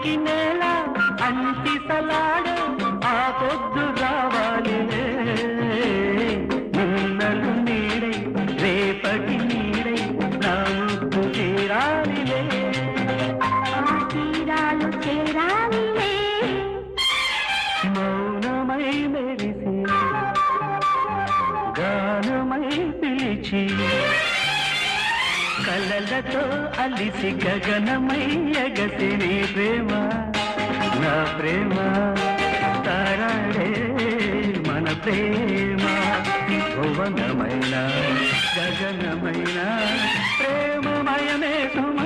నేటికి నేల అంటి సలాడ ఆ పొద్దు రావాలిలే నిన్నలు నీడై రేపటి నీడై నా ముద్దు చేరాలిలే ఆ తీరాలు చేరాలిలే మౌనమై మెరిసి గానమై పిలిచి కలలతో అలిసి గగనమై ఎగసి నీ ప్రేమ నా ప్రేమ తారాడే మన ప్రేమ భువనమైన గగనమైన ప్రేమమయమే సుమ